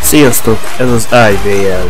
Sziasztok, ez az i.BL.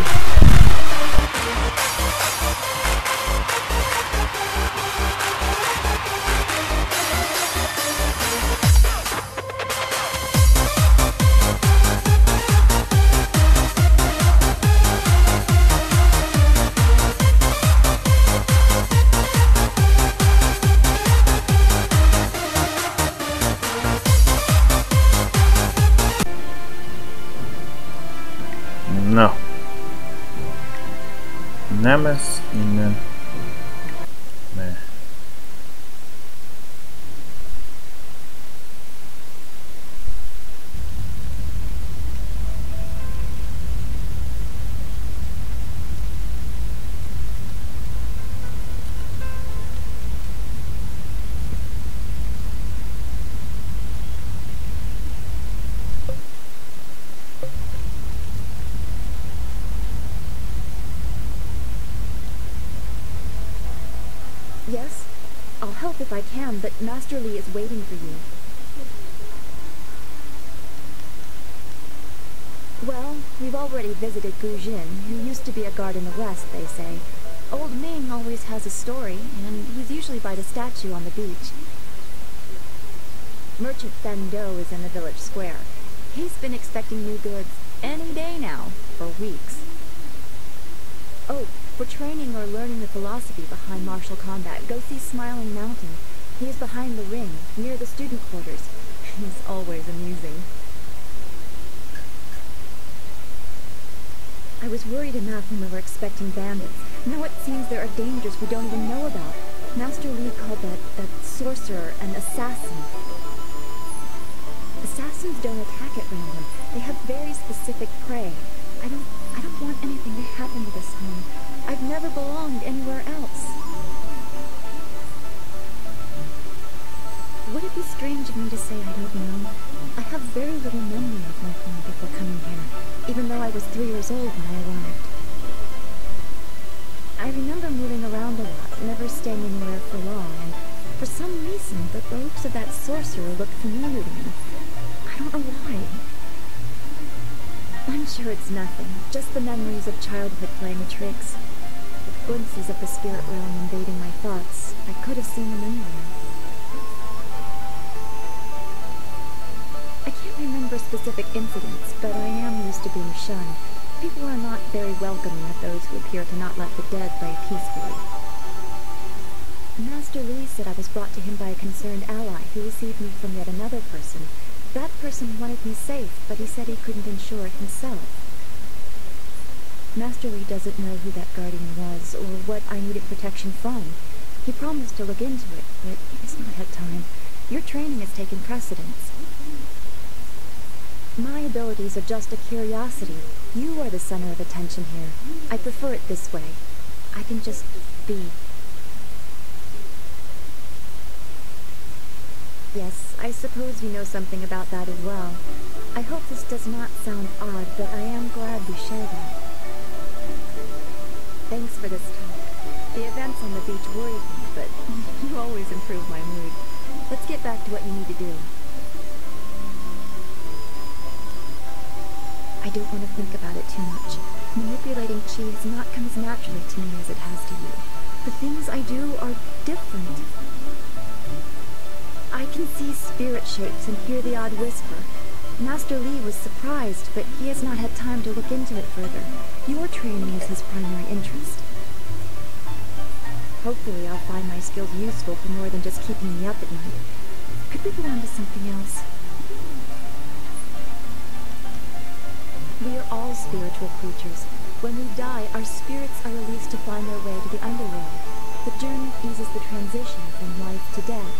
Na, nem ez innen, ne. Yes? I'll help if I can, but Master Li is waiting for you. Well, we've already visited Gu Jin, who used to be a guard in the west, they say. Old Ming always has a story, and he's usually by the statue on the beach. Merchant Ben Do is in the village square. He's been expecting new goods any day now, for weeks. Oh, for training or learning the philosophy behind martial combat, go see Smiling Mountain. He is behind the ring, near the student quarters. He's always amusing. I was worried enough when we were expecting bandits. Now it seems there are dangers we don't even know about. Master Li called that sorcerer an assassin. Assassins don't attack at random. They have very specific prey. I don't want anything to happen to this home. I've never belonged anywhere else. Would it be strange of me to say I don't know? I have very little memory of my home before coming here, even though I was 3 years old when I arrived. I remember moving around a lot, never staying anywhere for long, and for some reason the robes of that sorcerer looked familiar to me. I don't know why. I'm sure it's nothing, just the memories of childhood playing tricks. With glimpses of the spirit realm invading my thoughts, I could have seen them anywhere. I can't remember specific incidents, but I am used to being shunned. People are not very welcoming of those who appear to not let the dead lay peacefully. Master Li said I was brought to him by a concerned ally who received me from yet another person. That person wanted me safe, but he said he couldn't ensure it himself. Master Li doesn't know who that guardian was, or what I needed protection from. He promised to look into it, but he's not had time. Your training has taken precedence. My abilities are just a curiosity. You are the center of attention here. I prefer it this way. I can just be. Yes, I suppose you know something about that as well. I hope this does not sound odd, but I am glad we share that. Thanks for this talk. The events on the beach worried me, but you always improve my mood. Let's get back to what you need to do. I don't want to think about it too much. Manipulating chi has not come as naturally to me as it has to you. The things I do are different. I can see spirit shapes and hear the odd whisper. Master Li was surprised, but he has not had time to look into it further. Your training is his primary interest. Hopefully I'll find my skills useful for more than just keeping me up at night. Could we go on to something else? We are all spiritual creatures. When we die, our spirits are released to find their way to the underworld. The journey eases the transition from life to death.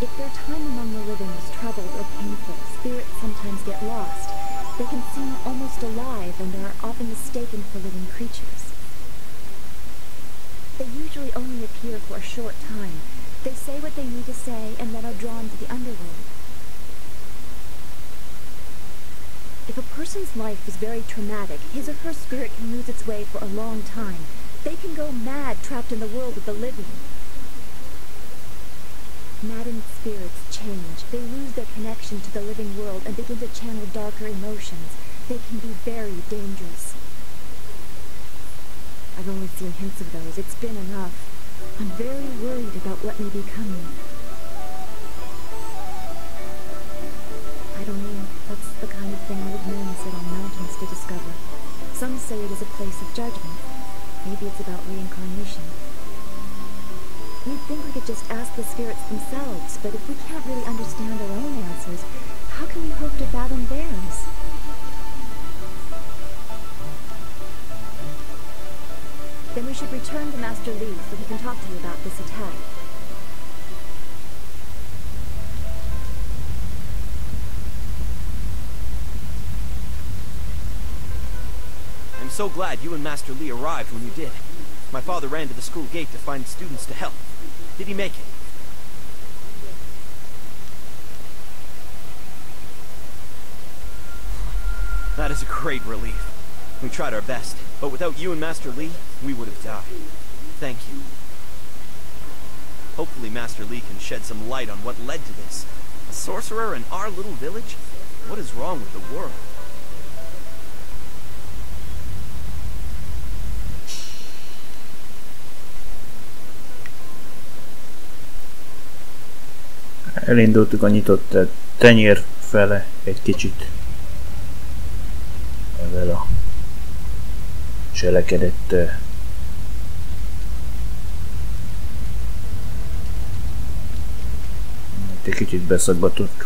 If their time among the living is troubled or painful, spirits sometimes get lost. They can seem almost alive and are often mistaken for living creatures. They usually only appear for a short time. They say what they need to say and then are drawn to the underworld. If a person's life is very traumatic, his or her spirit can lose its way for a long time. They can go mad trapped in the world of the living. Maddened spirits change. They lose their connection to the living world and begin to channel darker emotions. They can be very dangerous. I've only seen hints of those. It's been enough. I'm very worried about what may be coming. I don't know. That's the kind of thing old men sit on mountains to discover. Some say it is a place of judgment. Maybe it's about reincarnation. You'd think we could just ask the spirits themselves, but if we can't really understand our own answers, how can we hope to fathom theirs? Then we should return to Master Li so he can talk to you about this attack. I'm so glad you and Master Li arrived when you did. My father ran to the school gate to find students to help. Did he make it? That is a great relief. We tried our best, but without you and Master Li, we would have died. Thank you. Hopefully Master Li can shed some light on what led to this. A sorcerer in our little village? What is wrong with the world? Elindultuk a nyitott tenyér fele egy kicsit. Ezzel a cselekedett egy kicsit beszaggatott.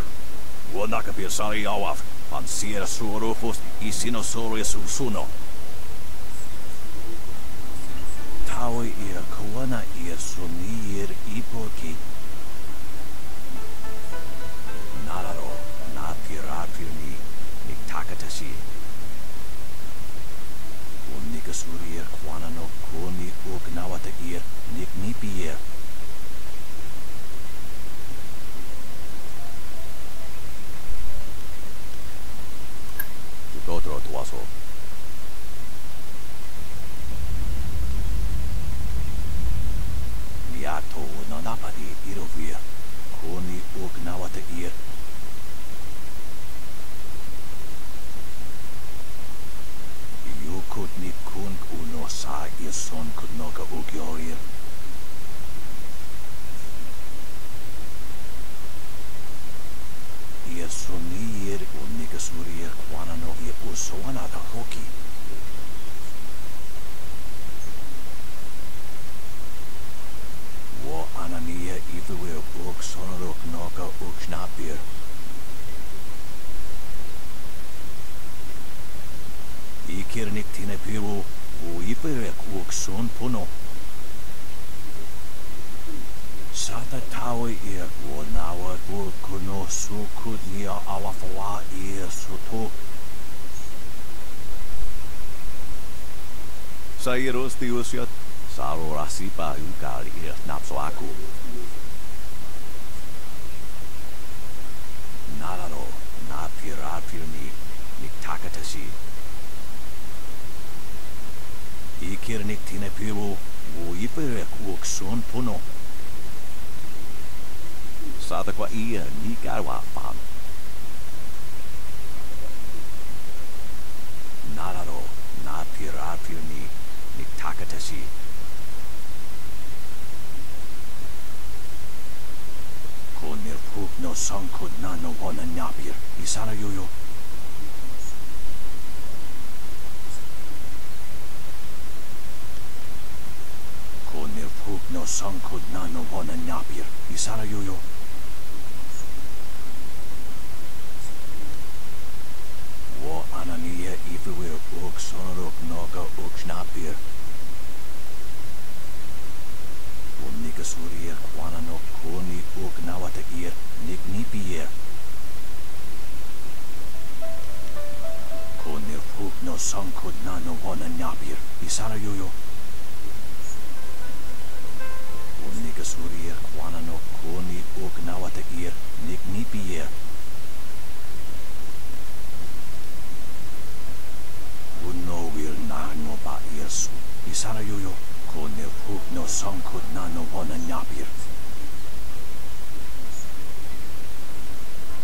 Isara yoyo. Kone puk no sankut na no wana nyapir.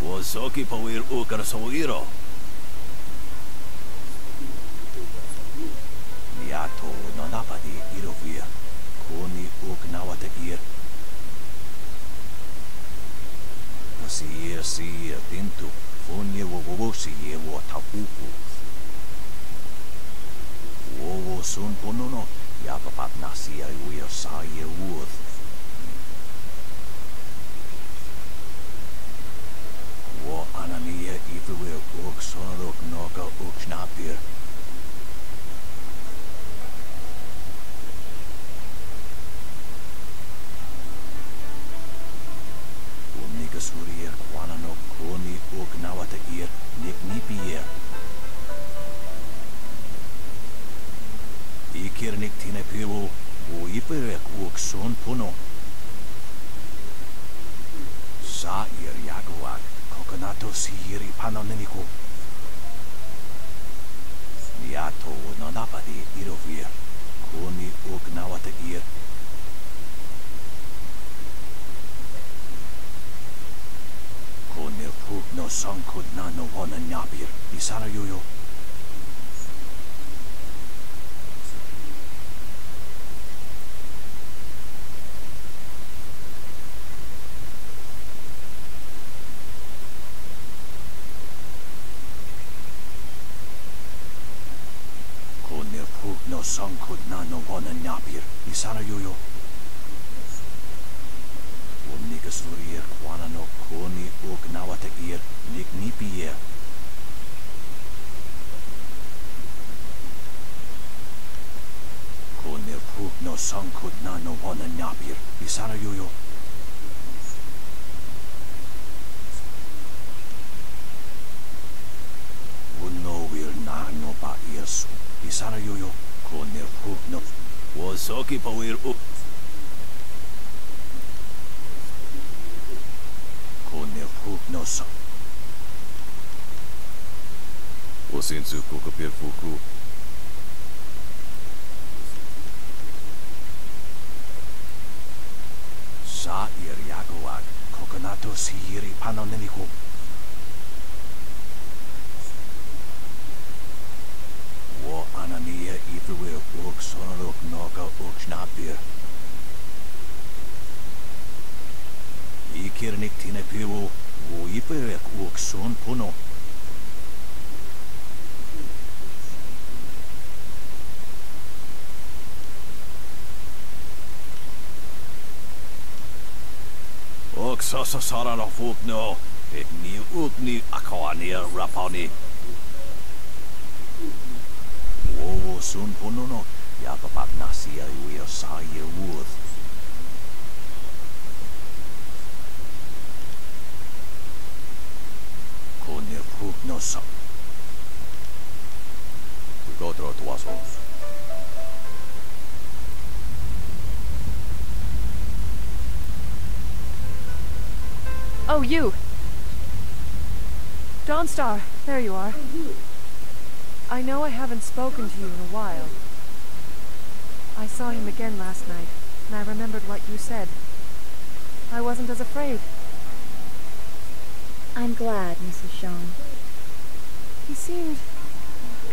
Wosoki pawir ukar soiro. Niato no napadi irovir. Koni uk nawatagir. Sir tintu. Fonye wo siye wo tapupu. Wo sun ponono. Yapapat nasia uya saye uoth. Wo anania ipuwe uk sonarok noka uk snapir. Unika surir kwana no koni uk nawata ir nik nipier. Ikirnik tine pivo, wo iperek uk son puno. Sa ir yaguak, kokonato siri panoneniko. Niato no napadi irovir, koni uk nawata ir. Kone puk no sankut na no wana nyapir, isara yoyo. No sankut na no wana nyapir, isara yoyo. Omnika surir kwana no koni uk nawata ir, nik nipier. Kone puk no sankut na no wana nyapir, isara yoyo. Uno wir na no ba irsu, isara yoyo. Kone puk no wosoki pawir up. Kone puk no sa. Wosinsu kukapir fuku. Sa ir yaguak, kokonato siri panoneniko. Wo anania ipuwe uk sonarok noka uk snapir. Ikirnik tine pivo, wo iperek uk son puno. Uk sasa sarara fuk no, et ni uk ni akawania rapani. Wo sun ponono, yapapat nasia uya saye uoth. Kone puk no sa. Godro tuaso. Oh, you! Dawnstar, there you are. I know I haven't spoken to you in a while. I saw him again last night, and I remembered what you said. I wasn't as afraid. I'm glad, Mrs. Sean. He seemed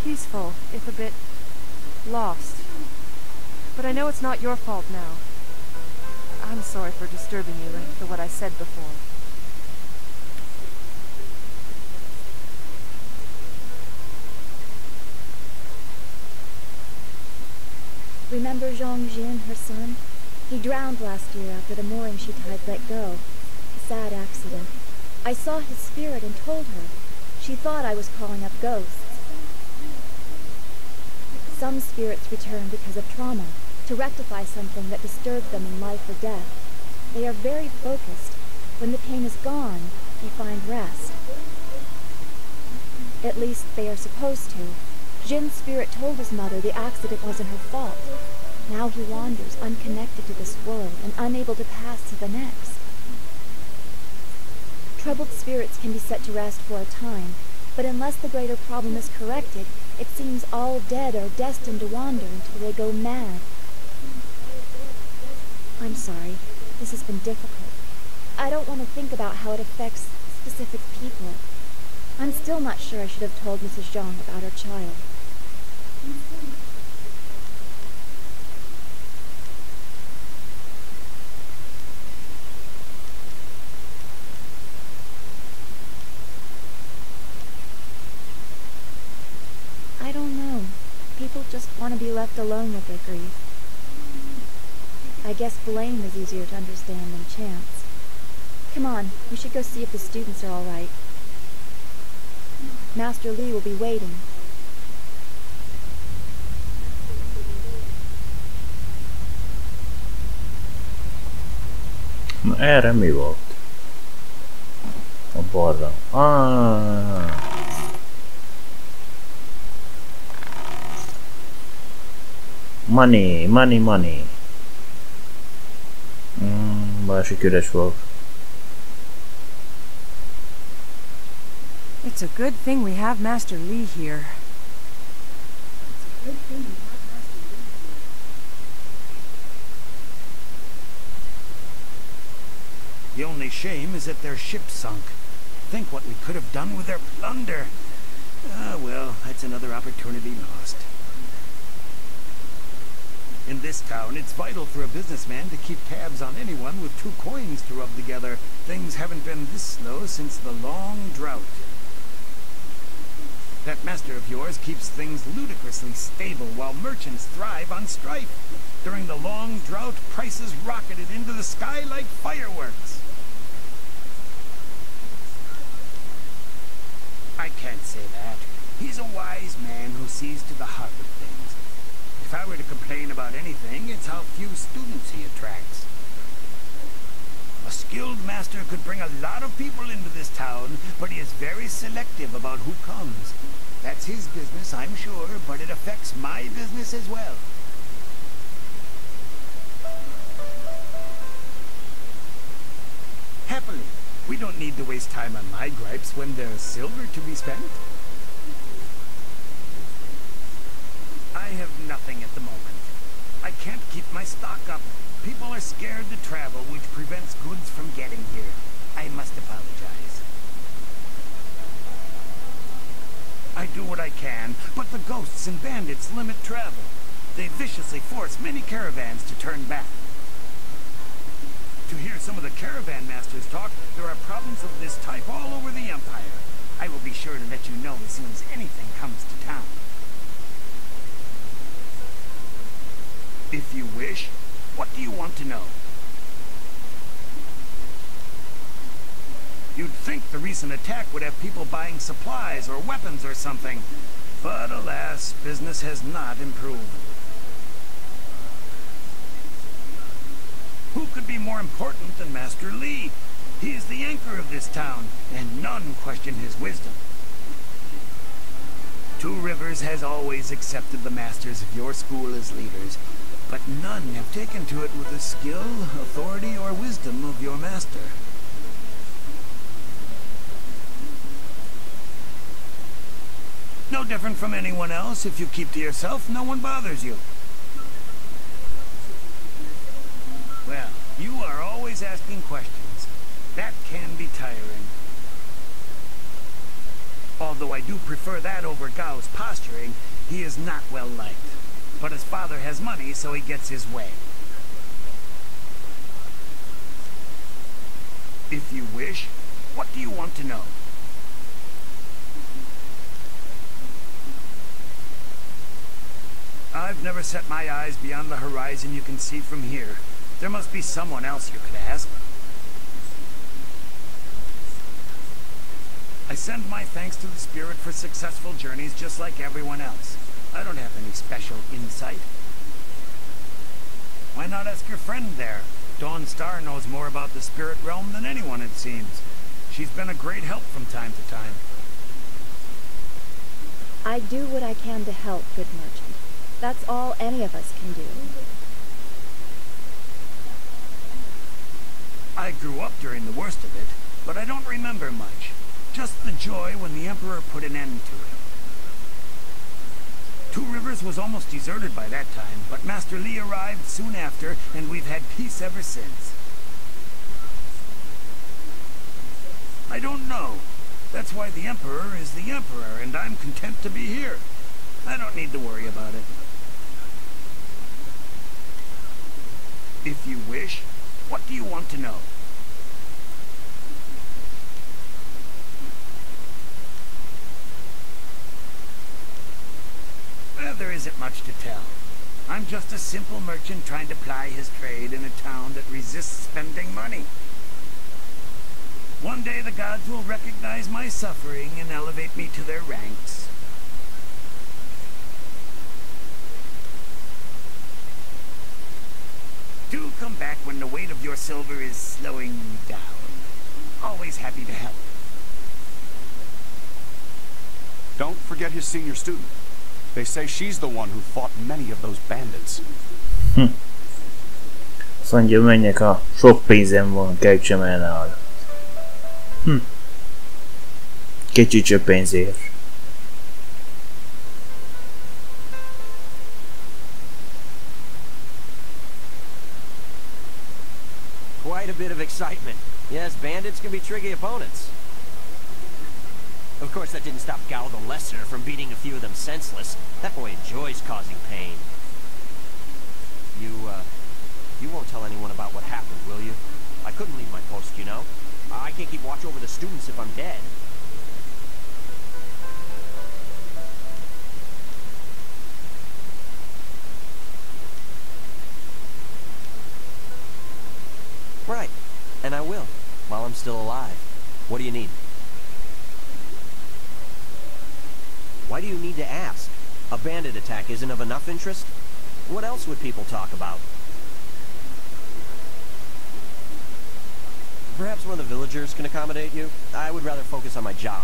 peaceful, if a bit lost. But I know it's not your fault now. I'm sorry for disturbing you and for what I said before. Remember Zhong Jin, her son? He drowned last year after the mooring she tied let go. A sad accident. I saw his spirit and told her. She thought I was calling up ghosts. Some spirits return because of trauma, to rectify something that disturbed them in life or death. They are very focused. When the pain is gone, they find rest. At least they are supposed to. Jin's spirit told his mother the accident wasn't her fault. Now he wanders unconnected to this world and unable to pass to the next. Troubled spirits can be set to rest for a time, but unless the greater problem is corrected, it seems all dead are destined to wander until they go mad. I'm sorry. This has been difficult. I don't want to think about how it affects specific people. I'm still not sure I should have told Mrs. Zhang about her child. I don't know. People just want to be left alone with their grief. I guess blame is easier to understand than chance. Come on, we should go see if the students are all right. Master Li will be waiting. Erre mi volt? A balra. Money, money, money. Másik üres volt. It's a good thing we have Master Li here. The only shame is that their ship sunk. Think what we could have done with their plunder. Ah, well, that's another opportunity lost. In this town, it's vital for a businessman to keep tabs on anyone with 2 coins to rub together. Things haven't been this slow since the long drought. That master of yours keeps things ludicrously stable while merchants thrive on strife. During the long drought, prices rocketed into the sky like fireworks. I can't say that. He's a wise man who sees to the heart of things. If I were to complain about anything, it's how few students he attracts. A skilled master could bring a lot of people into this town, but he is very selective about who comes. That's his business, I'm sure, but it affects my business as well. Happily, we don't need to waste time on my gripes when there's silver to be spent. I have nothing at the moment. I can't keep my stock up. People are scared to travel, which prevents goods from getting here. I must apologize. I do what I can, but the ghosts and bandits limit travel. They viciously force many caravans to turn back. To hear some of the caravan masters talk, there are problems of this type all over the Empire. I will be sure to let you know as soon as anything comes to town. If you wish, what do you want to know? You'd think the recent attack would have people buying supplies or weapons or something, but alas, business has not improved. Who could be more important than Master Li? He is the anchor of this town, and none question his wisdom. Two Rivers has always accepted the masters of your school as leaders, but none have taken to it with the skill, authority, or wisdom of your master. No different from anyone else. If you keep to yourself, no one bothers you. Well, you are always asking questions. That can be tiring. Although I do prefer that over Gao's posturing, he is not well liked. But his father has money, so he gets his way. If you wish, what do you want to know? I've never set my eyes beyond the horizon you can see from here. There must be someone else you could ask. I send my thanks to the spirit for successful journeys just like everyone else. I don't have any special insight. Why not ask your friend there? Dawn Star knows more about the spirit realm than anyone, it seems. She's been a great help from time to time. I do what I can to help, good merchant. That's all any of us can do. I grew up during the worst of it, but I don't remember much. Just the joy when the Emperor put an end to it. Two Rivers was almost deserted by that time, but Master Li arrived soon after, and we've had peace ever since. I don't know. That's why the Emperor is the Emperor, and I'm content to be here. I don't need to worry about it. If you wish, what do you want to know? Well, there isn't much to tell. I'm just a simple merchant trying to ply his trade in a town that resists spending money. One day the gods will recognize my suffering and elevate me to their ranks. Do come back when the weight of your silver is slowing down. Always happy to help. Don't forget his senior student. They say she's the one who fought many of those bandits. Azt mondja, menjek, a sok pénzem van, keltsem el nála. Kicsi csak pénzért. Quite a bit of excitement. Yes, bandits can be tricky opponents. Of course, that didn't stop Gal the Lesser from beating a few of them senseless. That boy enjoys causing pain. You won't tell anyone about what happened, will you? I couldn't leave my post, you know. I can't keep watch over the students if I'm dead. Right, and I will, while I'm still alive. What do you need? Why do you need to ask? A bandit attack isn't of enough interest? What else would people talk about? Perhaps one of the villagers can accommodate you? I would rather focus on my job.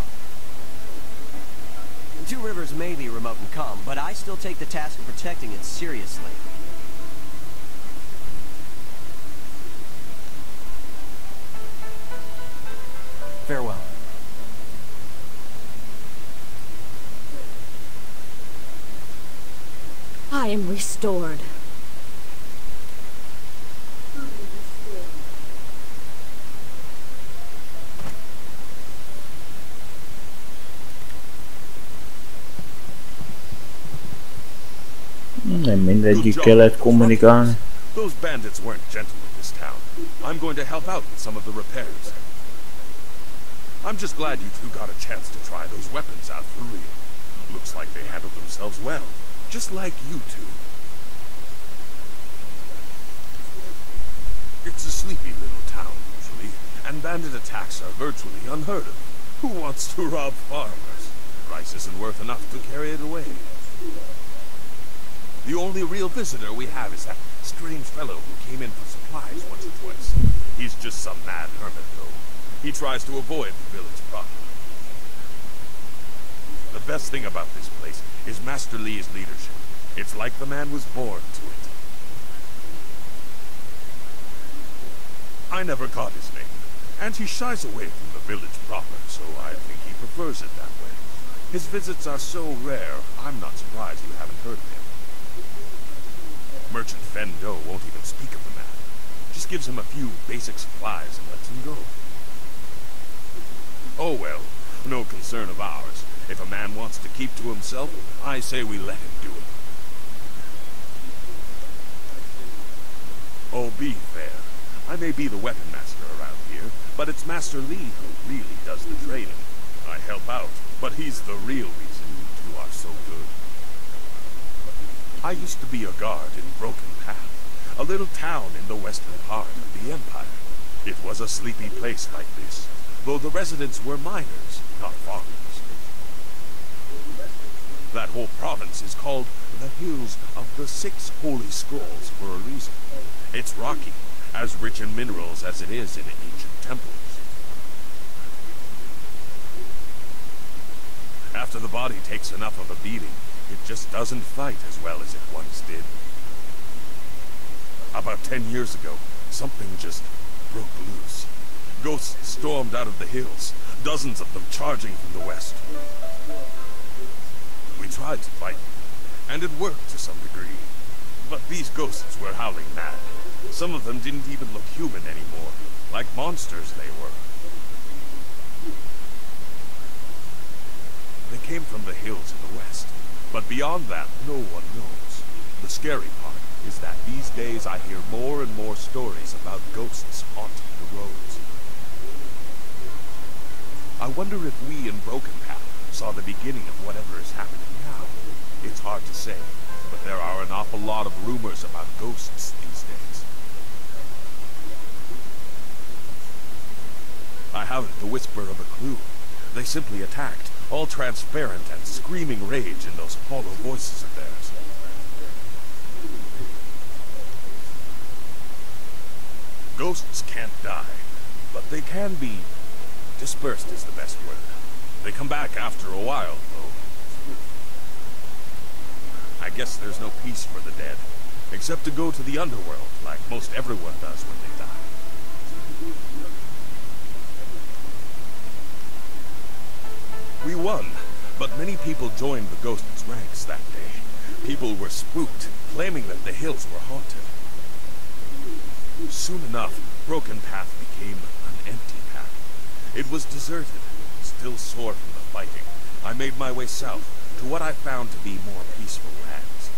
Two Rivers may be remote and calm, but I still take the task of protecting it seriously. Farewell. I am restored. Nem mindegyikkel lehet kommunikálni. Those bandits weren't gentle in this town. I'm going to help out with some of the repairs. I'm just glad you two got a chance to try those weapons out for real. Looks like they handled themselves well, just like you two. It's a sleepy little town usually, and bandit attacks are virtually unheard of. Who wants to rob farmers? Price isn't worth enough to carry it away. The only real visitor we have is that strange fellow who came in for supplies once or twice. He's just some mad hermit, though. He tries to avoid the village proper. The best thing about this place is Master Li's leadership. It's like the man was born to it. I never caught his name, and he shies away from the village proper, so I think he prefers it that way. His visits are so rare, I'm not surprised you haven't heard of him. Merchant Fendo won't even speak of the man. Just gives him a few basic supplies and lets him go. Oh well, no concern of ours. If a man wants to keep to himself, I say we let him do it. Oh, be fair. I may be the weapon master around here, but it's Master Li who really does the trading. I help out, but he's the real reason you two are so good. I used to be a guard in Broken Path, a little town in the western heart of the Empire. It was a sleepy place like this, though the residents were miners, not farmers. That whole province is called the Hills of the Six Holy Scrolls for a reason. It's rocky, as rich in minerals as it is in ancient temples. After the body takes enough of a beating, it just doesn't fight as well as it once did. About 10 years ago, something just broke loose. Ghosts stormed out of the hills, dozens of them charging from the west. We tried to fight them. and it worked to some degree. But these ghosts were howling mad. Some of them didn't even look human anymore. Like monsters they were. They came from the hills in the west. But beyond that, no one knows. The scary part is that these days I hear more and more stories about ghosts haunting the roads. I wonder if we in Broken Path saw the beginning of whatever is happening now. It's hard to say, but there are an awful lot of rumors about ghosts these days. I haven't the whisper of a clue. They simply attacked, all transparent and screaming rage in those hollow voices of theirs. Ghosts can't die, but they can be dispersed is the best word. They come back after a while, though. I guess there's no peace for the dead, except to go to the underworld, like most everyone does when they die. We won, but many people joined the Ghost's ranks that day. People were spooked, claiming that the hills were haunted. Soon enough, Broken Path became an empty path. It was deserted, still sore from the fighting. I made my way south, to what I found to be more peaceful lands.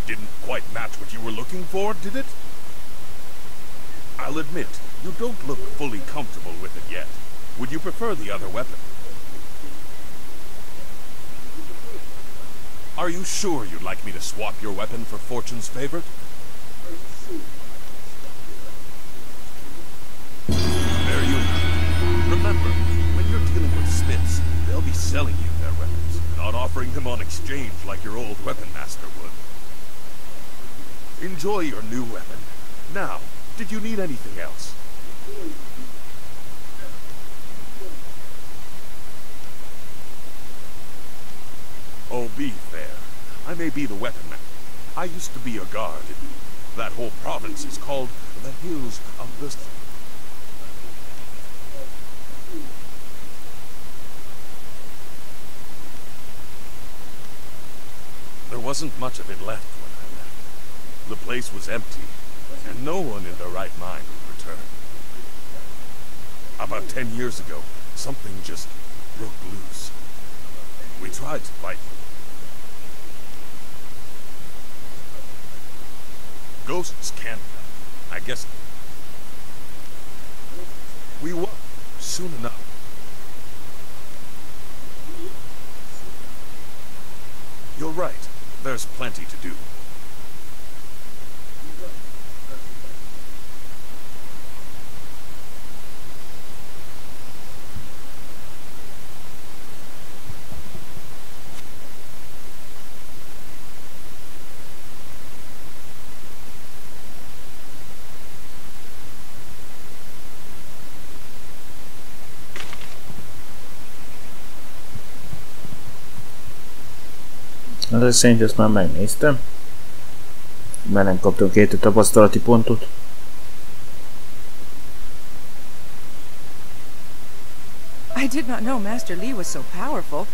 Didn't quite match what you were looking for, did it? I'll admit, you don't look fully comfortable with it yet. Would you prefer the other weapon? Are you sure you'd like me to swap your weapon for Fortune's favorite? There you are. Remember, when you're dealing with smiths, they'll be selling you their weapons, not offering them on exchange like your old weapon master would. Enjoy your new weapon. Now, did you need anything else? Oh, be fair. I may be the weapon man. I used to be a guard. That whole province is called the Hills of the... There wasn't much of it left when I left. The place was empty, and no one in their right mind would return. About 10 years ago, something just broke loose. We tried to fight them. Ghosts can't... I guess... We won soon enough. You're right. There's plenty to do. Ezek szerint ezt már megnéztem. Mert nem kaptam 2 tapasztalati pontot. I did not know Master Li was so powerful.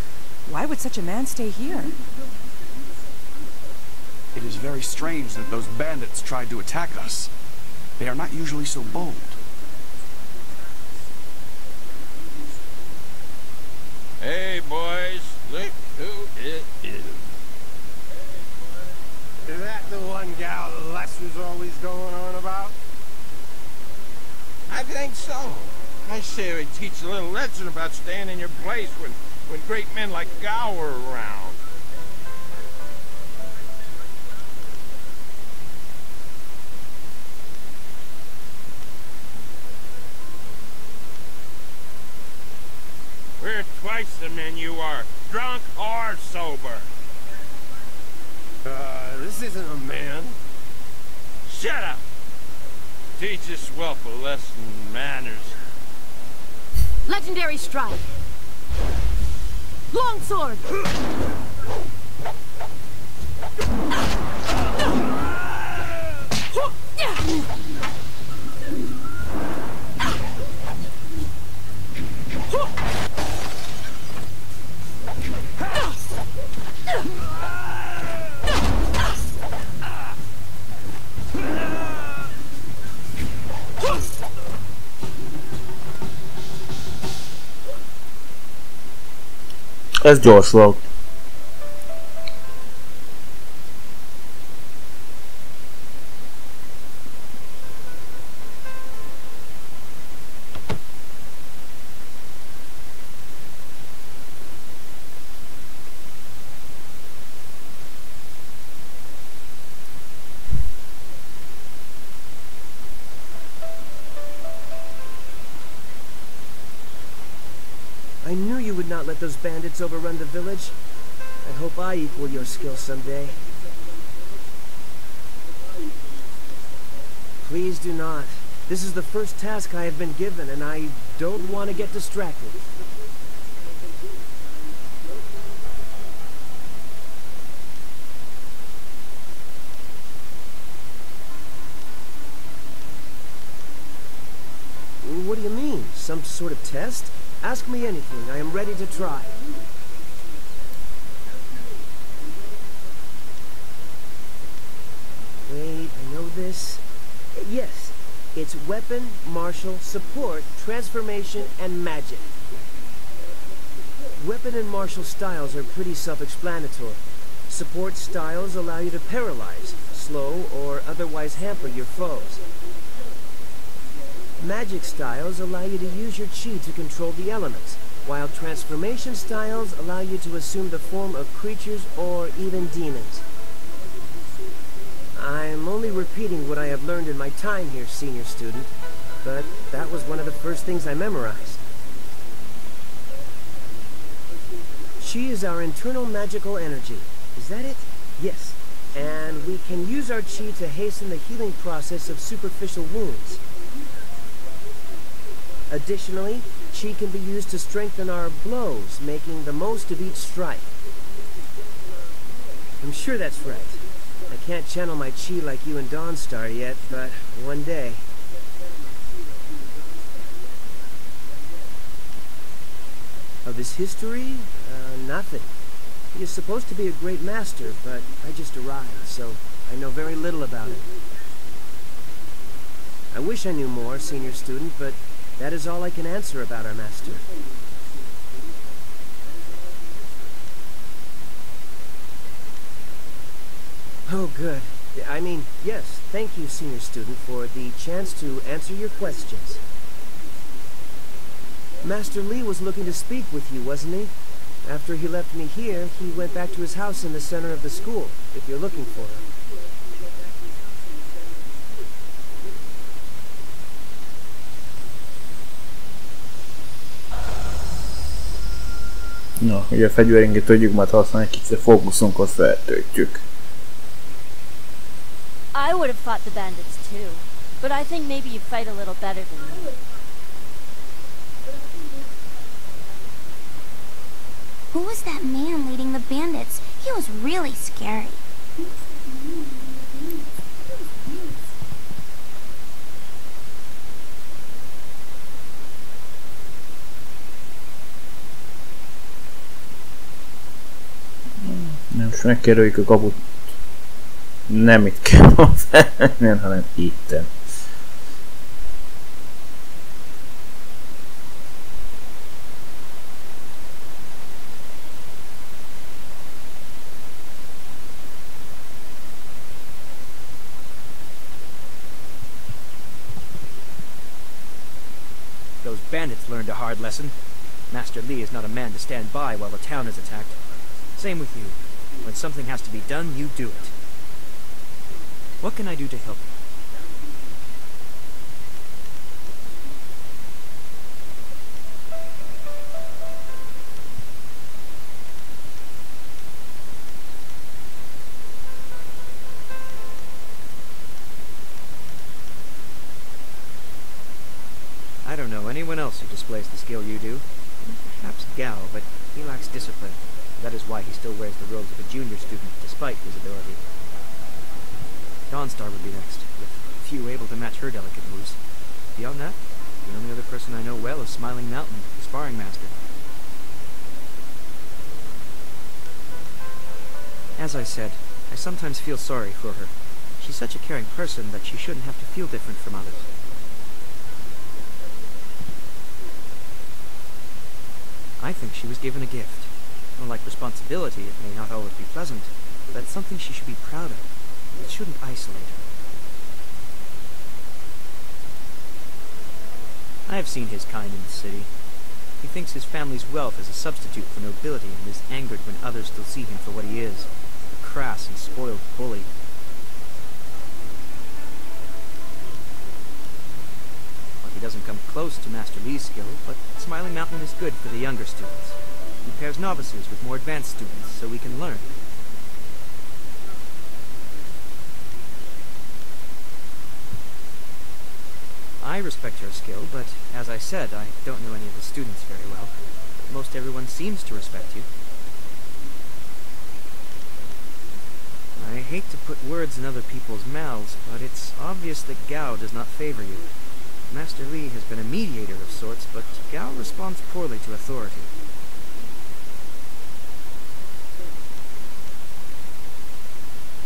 Why would such a man stay here? It is very strange that those bandits tried to attack us. They are not usually so bold. Hey, boys, look who it is. Is that the one gal Les was always going on about? I think so. I say we teach a little lesson about staying in your place when great men like Gao are around. We're twice the men you are, drunk or sober. This isn't a man. Shut up! Teach this whelp a lesson in manners. Legendary strike. Long sword. Ez gyors volt. I knew you would not let those bandits overrun the village. I hope I equal your skill someday. Please do not. This is the first task I have been given, and I don't want to get distracted. What do you mean? Some sort of test? Ask me anything. I am ready to try. Wait, I know this. Yes, it's weapon, martial, support, transformation, and magic. Weapon and martial styles are pretty self-explanatory. Support styles allow you to paralyze, slow, or otherwise hamper your foes. Magic styles allow you to use your chi to control the elements, while transformation styles allow you to assume the form of creatures or even demons. I'm only repeating what I have learned in my time here, senior student, but that was one of the first things I memorized. Chi is our internal magical energy. Is that it? Yes. And we can use our chi to hasten the healing process of superficial wounds. Additionally, chi can be used to strengthen our blows, making the most of each strike. I'm sure that's right. I can't channel my chi like you and Dawnstar yet, but one day. Of his history? Nothing. He is supposed to be a great master, but I just arrived, so I know very little about him. I wish I knew more, senior student, but that is all I can answer about our master. Oh, good. I mean, yes, thank you, senior student, for the chance to answer your questions. Master Lee was looking to speak with you, wasn't he? After he left me here, he went back to his house in the center of the school, if you're looking for him. Na, ugye a fegyverünket tudjuk majd használni, kicsit fókuszunkat feltöltjük. I would have fought the bandits too, but I think maybe you fight a little better than me. Who was that man leading the bandits? He was really scary. Most megkerüljük a kaput. Nem itt kell felmenni, hanem itten. Those bandits learned a hard lesson. Master Lee is not a man to stand by while the town is attacked. Same with you. When something has to be done, you do it. What can I do to help you? I don't know anyone else who displays the skill you do. Perhaps Gao, but he lacks discipline. That is why he still wears the robes of a junior student, despite his ability. Dawnstar would be next, with few able to match her delicate moves. Beyond that, the only other person I know well is Smiling Mountain, the sparring master. As I said, I sometimes feel sorry for her. She's such a caring person that she shouldn't have to feel different from others. I think she was given a gift. Unlike responsibility, it may not always be pleasant, but it's something she should be proud of. It shouldn't isolate her. I have seen his kind in the city. He thinks his family's wealth is a substitute for nobility and is angered when others still see him for what he is, a crass and spoiled bully. Well, he doesn't come close to Master Lee's skill, but Smiling Mountain is good for the younger students. He pairs novices with more advanced students so we can learn. I respect her skill, but as I said, I don't know any of the students very well. Most everyone seems to respect you. I hate to put words in other people's mouths, but it's obvious that Gao does not favor you. Master Lee has been a mediator of sorts, but Gao responds poorly to authority.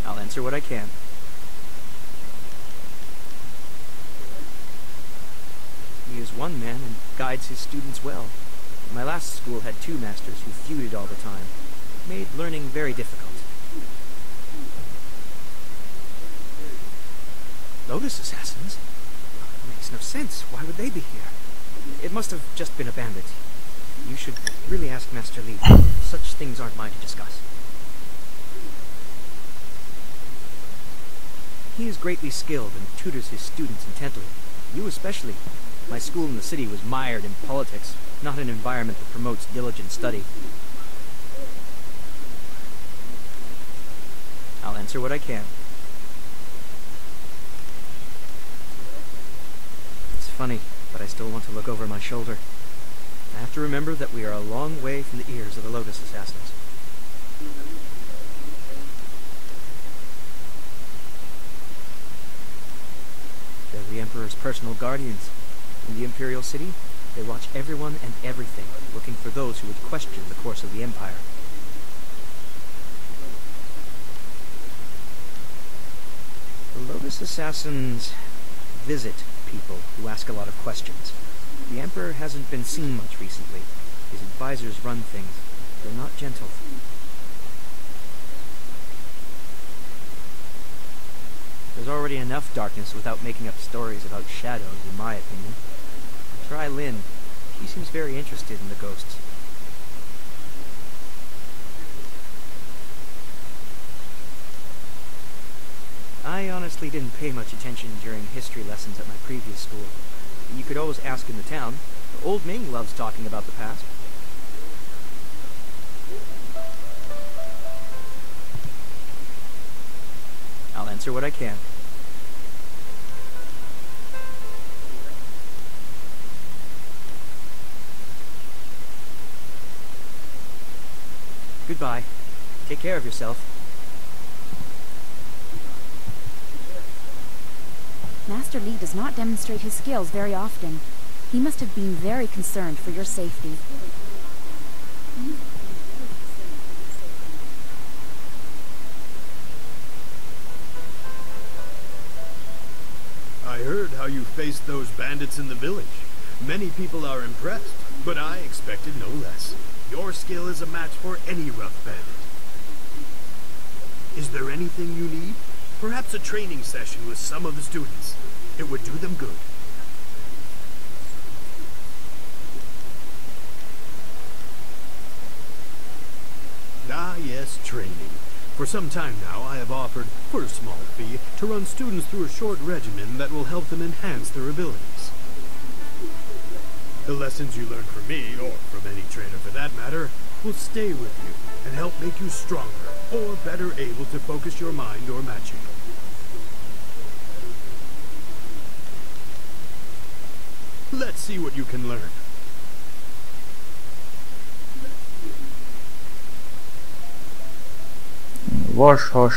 I'll answer what I can. He is one man and guides his students well. My last school had 2 masters who feuded all the time. It made learning very difficult. Lotus assassins? It makes no sense. Why would they be here? It must have just been a bandit. You should really ask Master Lee. Such things aren't mine to discuss. He is greatly skilled and tutors his students intently. You especially. My school in the city was mired in politics, not an environment that promotes diligent study. I'll answer what I can. It's funny, but I still want to look over my shoulder. I have to remember that we are a long way from the ears of the Lotus assassins. They're the Emperor's personal guardians. In the Imperial City, they watch everyone and everything, looking for those who would question the course of the Empire. The Lotus assassins visit people who ask a lot of questions. The Emperor hasn't been seen much recently. His advisors run things. They're not gentle. There's already enough darkness without making up stories about shadows, in my opinion. Try Lynn. She seems very interested in the ghosts. I honestly didn't pay much attention during history lessons at my previous school. You could always ask in the town. Old Ming loves talking about the past. I'll answer what I can. Goodbye. Take care of yourself. Master Lee does not demonstrate his skills very often. He must have been very concerned for your safety. I heard how you faced those bandits in the village. Many people are impressed, but I expected no less. Your skill is a match for any rough bandit. Is there anything you need? Perhaps a training session with some of the students. It would do them good. Ah yes, training. For some time now, I have offered, for a small fee, to run students through a short regimen that will help them enhance their abilities. The lessons you learn from me, or from any trainer for that matter, will stay with you and help make you stronger, or better able to focus your mind or magic. Let's see what you can learn. Vashhas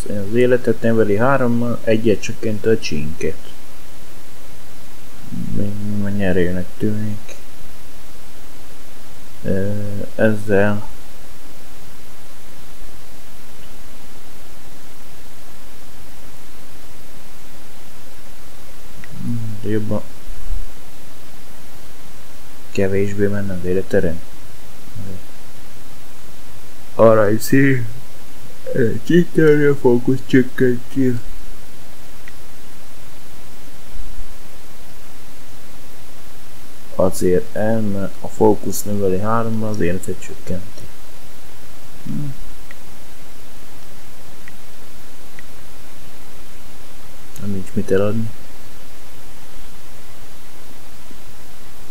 az életet neveli 3-mal, egyet csökkent a csinket. Még nyerőnek tűnik. Ezzel jobban kevésbé menne az életterem. Alright, see. Csittelni a fókusz csökkentjél. Azért mert a fókusz növeli 3-ra, az életet csökkenti. Nem nincs mit eladni.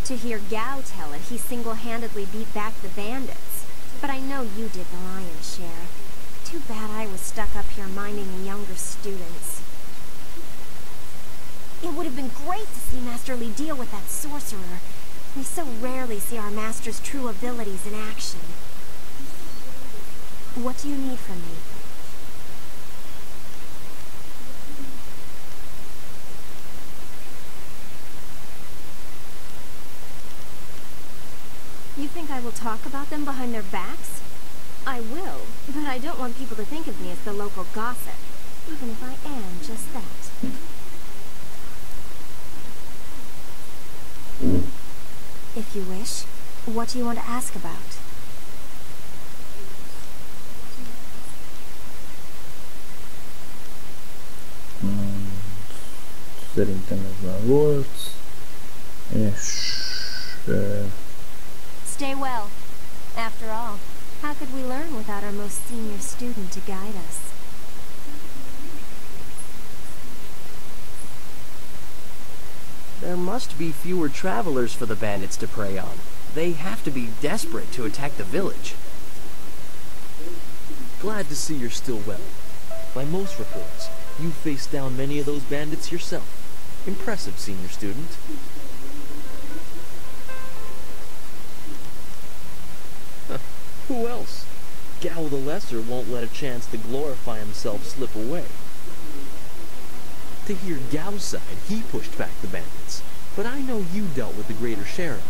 To hear Gao tell it, he single-handedly beat back the bandits. But I know you did the lion's share. Too bad I was stuck up here minding the younger students. It would have been great to see Master Li deal with that sorcerer. We so rarely see our master's true abilities in action. What do you need from me? You think I will talk about them behind their backs? I will, but I don't want people to think of me as the local gossip, even if I am just that. If you wish, what do you want to ask about? Szerintem ez már volt. És... Stay well. After all, how could we learn without our most senior student to guide us? There must be fewer travelers for the bandits to prey on. They have to be desperate to attack the village. Glad to see you're still well. By most reports, you faced down many of those bandits yourself. Impressive, senior student. Who else? Gao the Lesser won't let a chance to glorify himself slip away. To hear Gao's side, he pushed back the bandits, but I know you dealt with the greater share of it.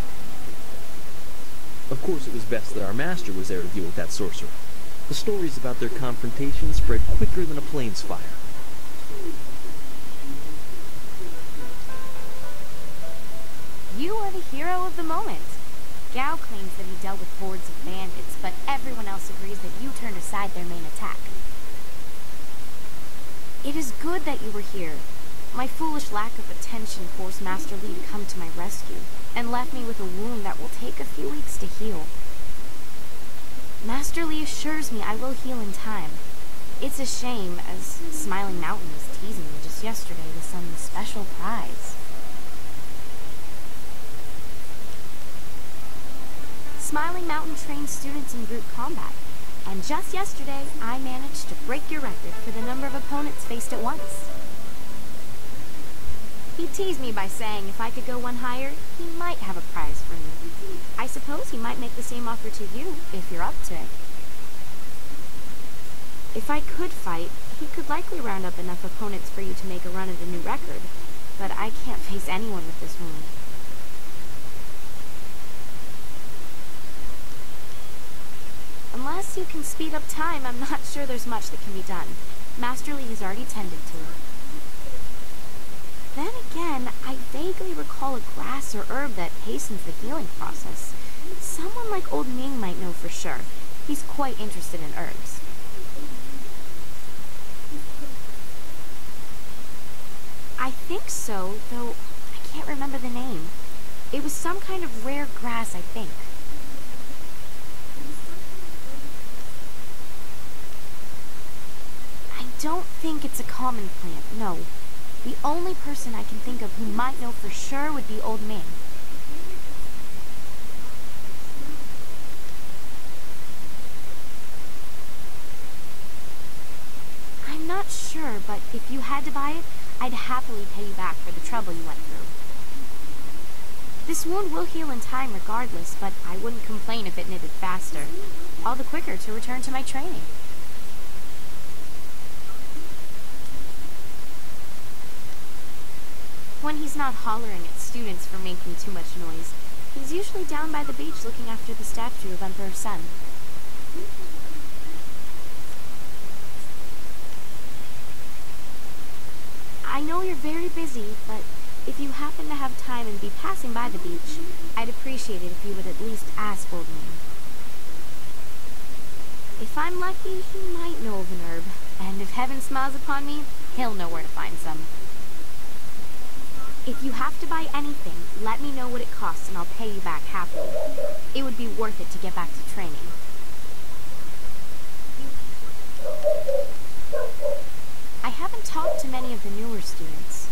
Of course, it was best that our master was there to deal with that sorcerer. The stories about their confrontation spread quicker than a plane's fire. You are the hero of the moment. Gao claims that he dealt with hordes of bandits, but everyone else agrees that you turned aside their main attack. It is good that you were here. My foolish lack of attention forced Master Li to come to my rescue, and left me with a wound that will take a few weeks to heal. Master Li assures me I will heal in time. It's a shame, as Smiling Mountain was teasing me just yesterday with some special prize. Smiling Mountain trains students in group combat, and just yesterday I managed to break your record for the number of opponents faced at once. He teased me by saying if I could go one higher, he might have a prize for me. I suppose he might make the same offer to you, if you're up to it. If I could fight, he could likely round up enough opponents for you to make a run at a new record, but I can't face anyone with this wound. Unless you can speed up time, I'm not sure there's much that can be done. Master Li has already tended to it. Then again, I vaguely recall a grass or herb that hastens the healing process. Someone like Old Ming might know for sure. He's quite interested in herbs. I think so, though I can't remember the name. It was some kind of rare grass, I think. I don't think it's a common plant, no. The only person I can think of who might know for sure would be Old Ming. I'm not sure, but if you had to buy it, I'd happily pay you back for the trouble you went through. This wound will heal in time regardless, but I wouldn't complain if it knitted faster. All the quicker to return to my training. When he's not hollering at students for making too much noise, he's usually down by the beach looking after the statue of Emperor Sun. I know you're very busy, but if you happen to have time and be passing by the beach, I'd appreciate it if you would at least ask Old Ming. If I'm lucky, he might know of an herb. And if heaven smiles upon me, he'll know where to find some. If you have to buy anything, let me know what it costs and I'll pay you back happily. It would be worth it to get back to training. I haven't talked to many of the newer students.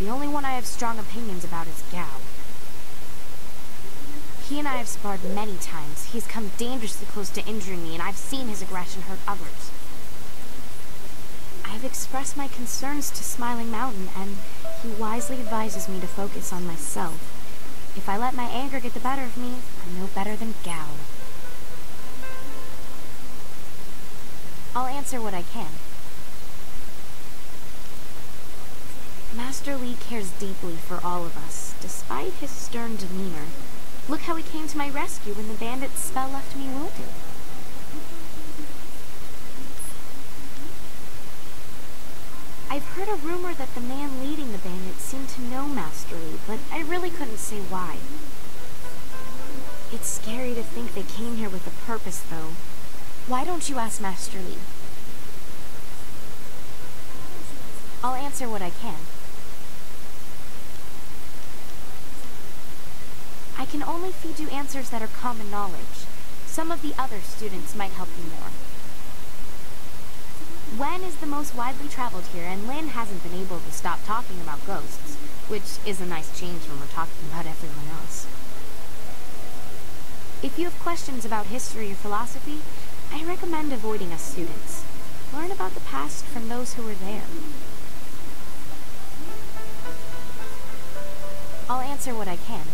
The only one I have strong opinions about is Gao. He and I have sparred many times. He's come dangerously close to injuring me, and I've seen his aggression hurt others. I've expressed my concerns to Smiling Mountain, and he wisely advises me to focus on myself. If I let my anger get the better of me, I'm no better than Gao. I'll answer what I can. Master Li cares deeply for all of us, despite his stern demeanor. Look how he came to my rescue when the bandit's spell left me wounded. I've heard a rumor that the man leading the bandits seemed to know Master Li, but I really couldn't say why. It's scary to think they came here with a purpose, though. Why don't you ask Master Li? I'll answer what I can. I can only feed you answers that are common knowledge. Some of the other students might help you more. Wen is the most widely traveled here, and Lin hasn't been able to stop talking about ghosts, which is a nice change when we're talking about everyone else. If you have questions about history or philosophy, I recommend avoiding us students. Learn about the past from those who were there. I'll answer what I can.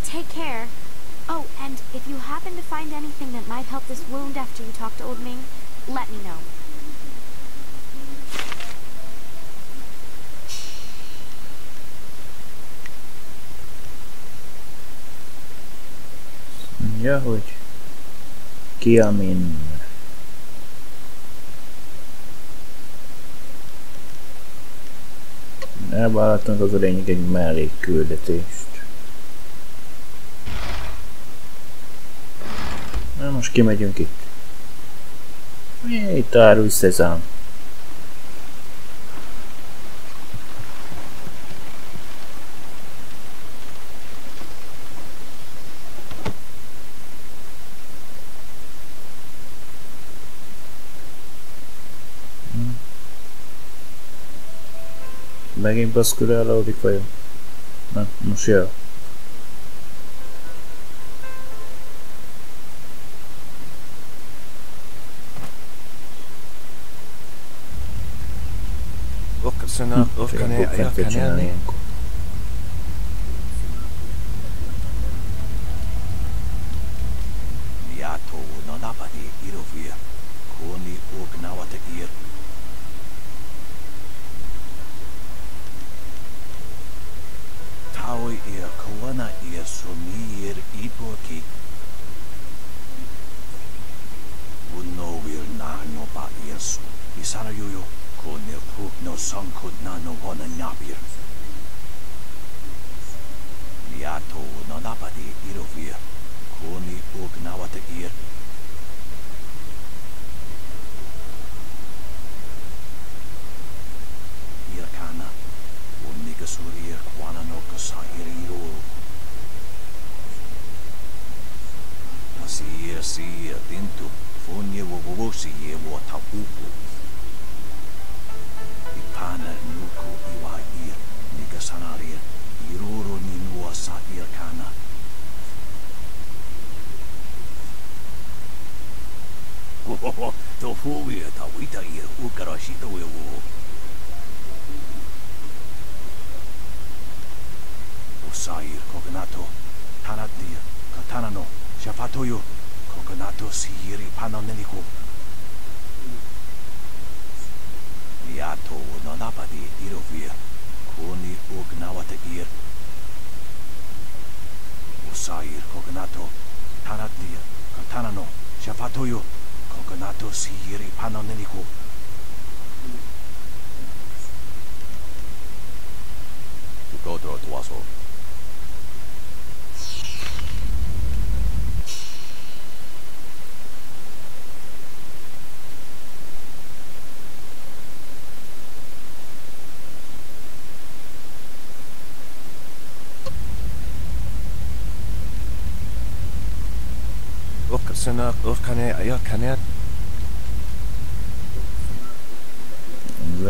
Take care. Oh, and if you happen to find anything that might help this wound after you talk to Old Ming, let me know. Mondja, hogy Kiamin. Elvállaltunk az a lényeg egy mellékküldetést. Na most kimegyünk itt. Itt árulj szezám. Megint baszkurálódik vajon? Na, most jön.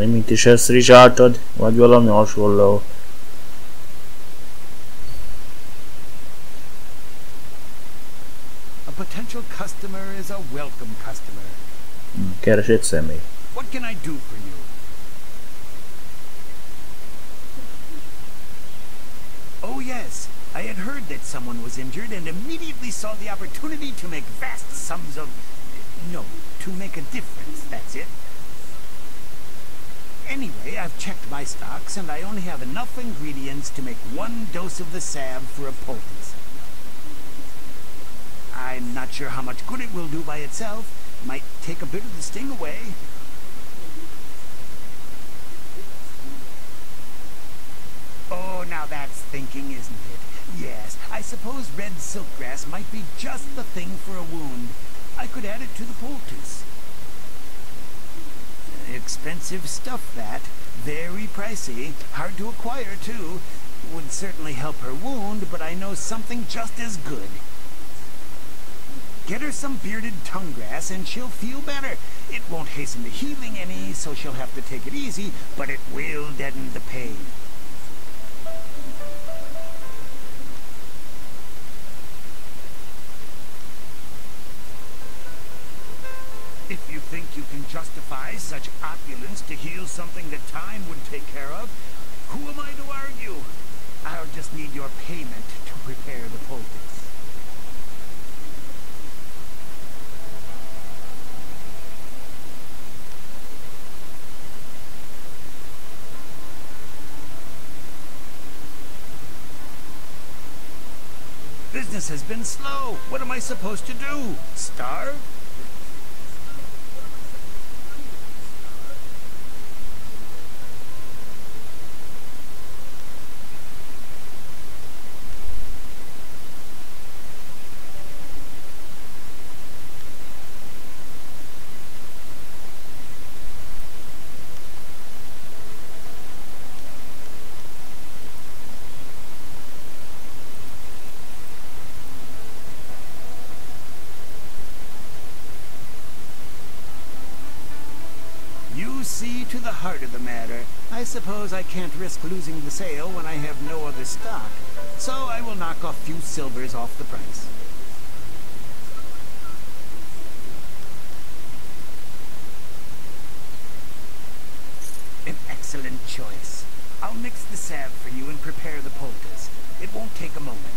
Mint is ezt rizsáltad, vagy valami hasonló. A potential customer is a welcome customer. Keres egy személy. What can I do for you? Oh yes, I had heard that someone was injured and immediately saw the opportunity to make vast sums of... No, to make a difference, that's it. Anyway, I've checked my stocks and I only have enough ingredients to make 1 dose of the salve for a poultice. I'm not sure how much good it will do by itself. Might take a bit of the sting away. Oh, now that's thinking, isn't it? Yes, I suppose red silkgrass might be just the thing for a wound. I could add it to the poultice. Expensive stuff, that. Very pricey. Hard to acquire, too. Would certainly help her wound, but I know something just as good. Get her some bearded tongue grass and she'll feel better. It won't hasten the healing any, so she'll have to take it easy, but it will deaden the pain. If you think you can justify such opulence to heal something that time would take care of, who am I to argue? I'll just need your payment to prepare the poultice. Business has been slow. What am I supposed to do? Starve? See to the heart of the matter. I suppose I can't risk losing the sale when I have no other stock, so I will knock a few silvers off the price. An excellent choice. I'll mix the salve for you and prepare the poultice. It won't take a moment.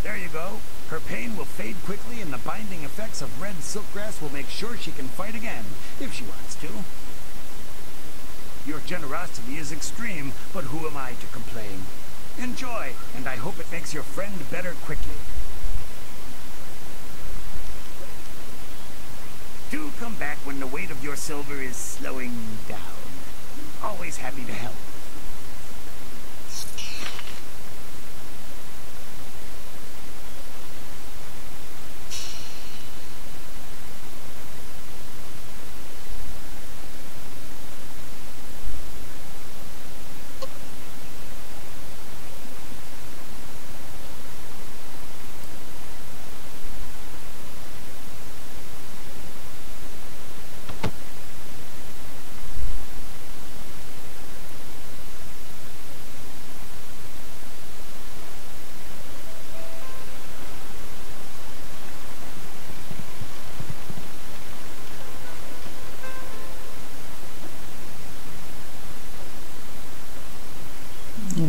There you go. Her pain will fade quickly and the binding effects of red silkgrass will make sure she can fight again, if she wants to. Your generosity is extreme, but who am I to complain? Enjoy, and I hope it makes your friend better quickly. Do come back when the weight of your silver is slowing down. Always happy to help.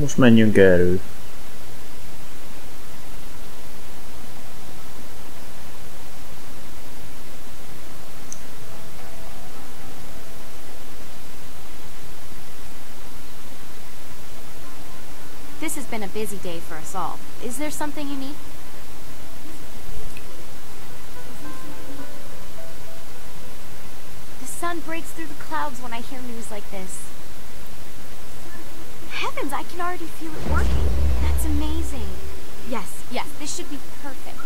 Most menjünk erről. This has been a busy day for us all. Is there something you need? The sun breaks through the clouds when I hear news like this. Heavens, I can already feel it working. That's amazing. Yes, this should be perfect.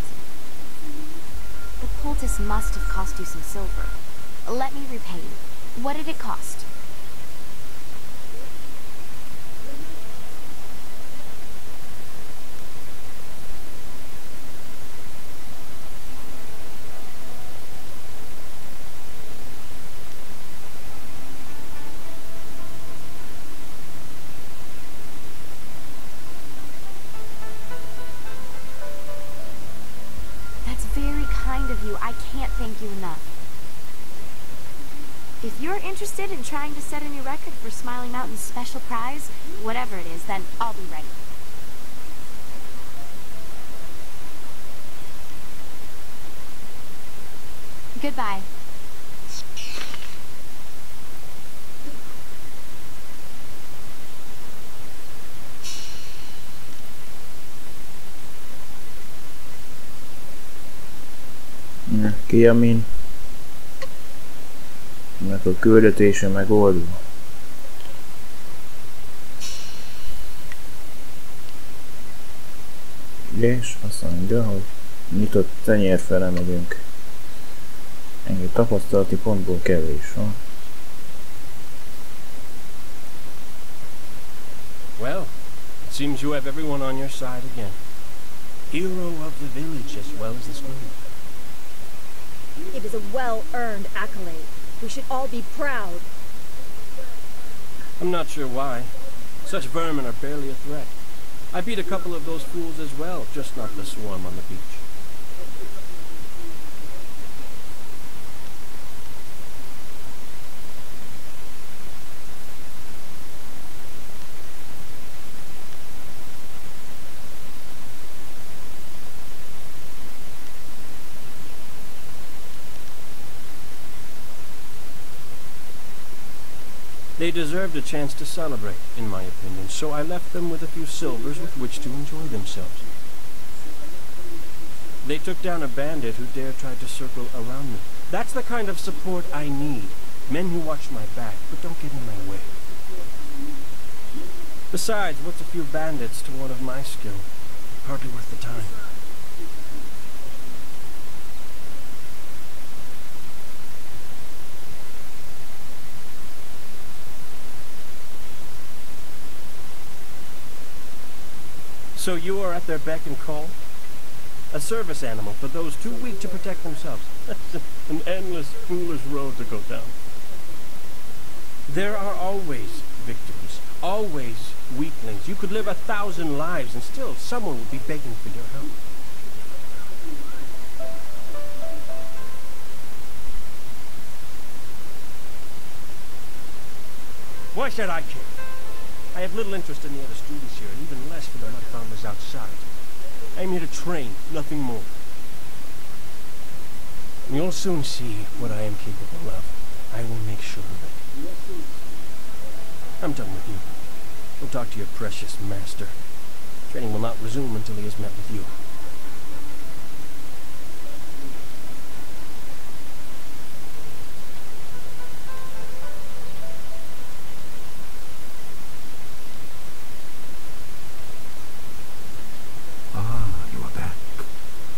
The poultice must have cost you some silver. Let me repay you. What did it cost? you. I can't thank you enough. If you're interested in trying to set a new record for Smiling Mountain's special prize, whatever it is, then I'll be ready. Goodbye. Kiamin. Ennek a küldetése megoldva. És azt mondja, hogy nyitott tenyérfele megyünk. Ennyi tapasztalati pontból kevés van. Well, it seems you have everyone on your side again. Hero of the village as well as the school. It is a well-earned accolade. We should all be proud. I'm not sure why. Such vermin are barely a threat. I beat a couple of those fools as well, just not the swarm on the beach. They deserved a chance to celebrate, in my opinion, so I left them with a few silvers with which to enjoy themselves. They took down a bandit who dared try to circle around me. That's the kind of support I need. Men who watch my back, but don't get in my way. Besides, what's a few bandits to one of my skill? Hardly worth the time. So you are at their beck and call? A service animal for those too weak to protect themselves. That's an endless, foolish road to go down. There are always victims, always weaklings. You could live 1,000 lives and still someone would be begging for your help. Why should I care? I have little interest in the other students here, and even less for the mud farmers outside. I am here to train, nothing more. You'll soon see what I am capable of. I will make sure of it. I'm done with you. Go talk to your precious master. Training will not resume until he has met with you.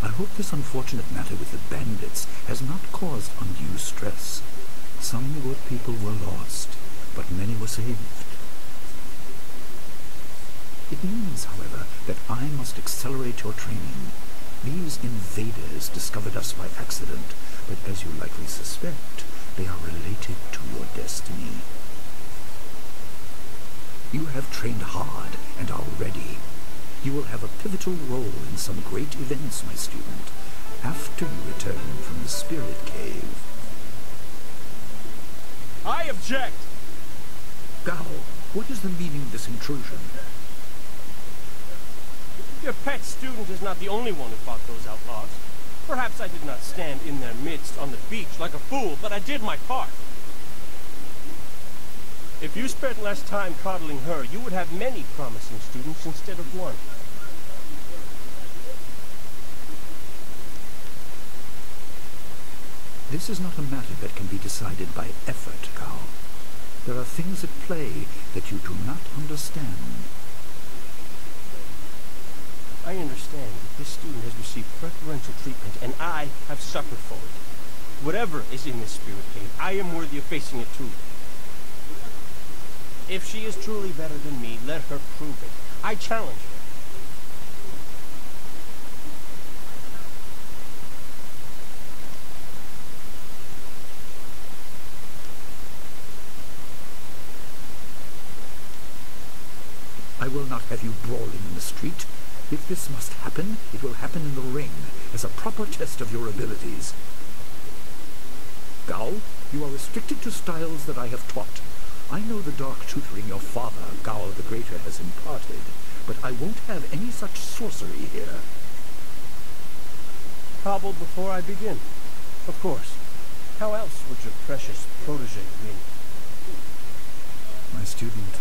I hope this unfortunate matter with the bandits has not caused undue stress. Some good people were lost, but many were saved. It means, however, that I must accelerate your training. These invaders discovered us by accident, but as you likely suspect, they are related to your destiny. You have trained hard and are ready. You will have a pivotal role in some great events, my student, after you return from the Spirit Cave. I object! Gao, what is the meaning of this intrusion? Your pet student is not the only one who fought those outlaws. Perhaps I did not stand in their midst on the beach like a fool, but I did my part. If you spent less time coddling her, you would have many promising students instead of one. This is not a matter that can be decided by effort, Gao. There are things at play that you do not understand. I understand that this student has received preferential treatment, and I have suffered for it. Whatever is in this spirit cave, I am worthy of facing it too. If she is truly better than me, let her prove it. I challenge her. I will not have you brawling in the street. If this must happen, it will happen in the ring, as a proper test of your abilities. Gao, you are restricted to styles that I have taught. I know the dark tutoring your father, Gao the Greater, has imparted, but I won't have any such sorcery here. Hobbled before I begin. Of course. How else would your precious protege win? My student,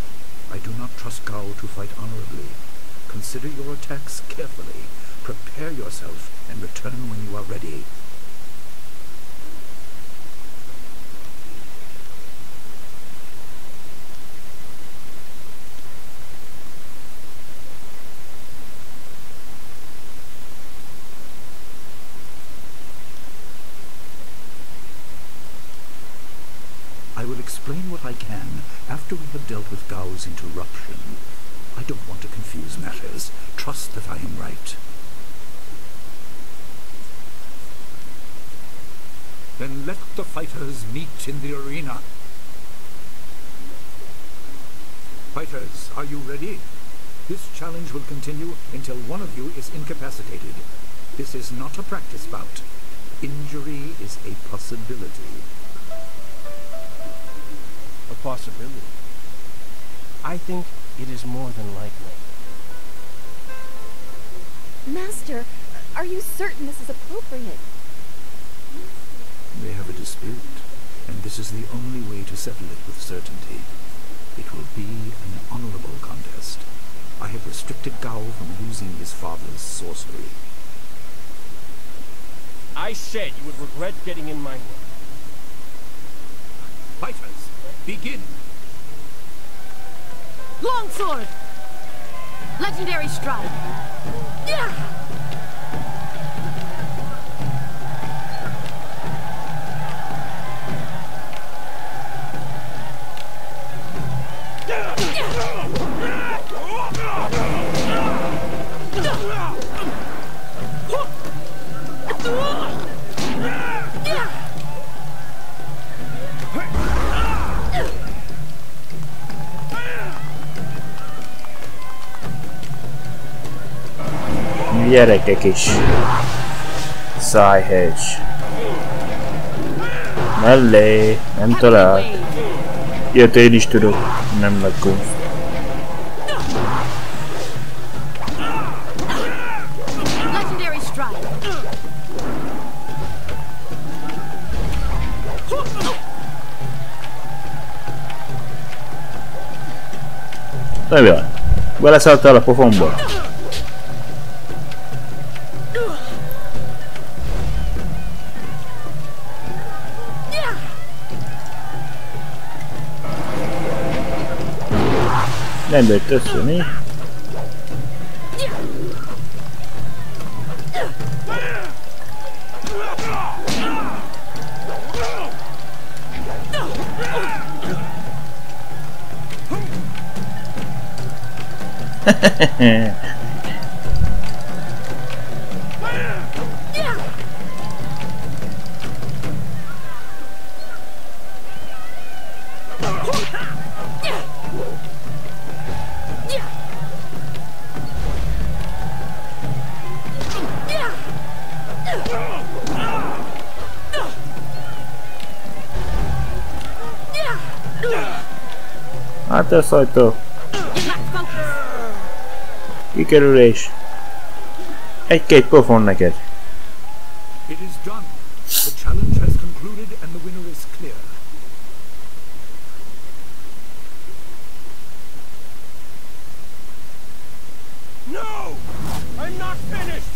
I do not trust Gao to fight honorably. Consider your attacks carefully. Prepare yourself and return when you are ready. I will explain what I can after we have dealt with Gao's interruption. I don't want to confuse matters. Trust that I am right. Then let the fighters meet in the arena. Fighters, are you ready? This challenge will continue until one of you is incapacitated. This is not a practice bout. Injury is a possibility. A possibility. I think it is more than likely. Master, are you certain this is appropriate? They have a dispute, and this is the only way to settle it with certainty. It will be an honorable contest. I have restricted Gao from using his father's sorcery. I said you would regret getting in my way. Fighters, begin! Longsword! Legendary strike! Yeah! Gyerekek is. Szájhegy. Mellé, nem talált. Ilyet én is tudok, nem lakó. Legendary strike! Nem jaj. Beleszálltál a pofomba. Nem jött össze, mi? Hát ez hajtó. Kikerülés. Egy-két pofon neked. It is done. The challenge has concluded and the winner is clear. No! I'm not finished!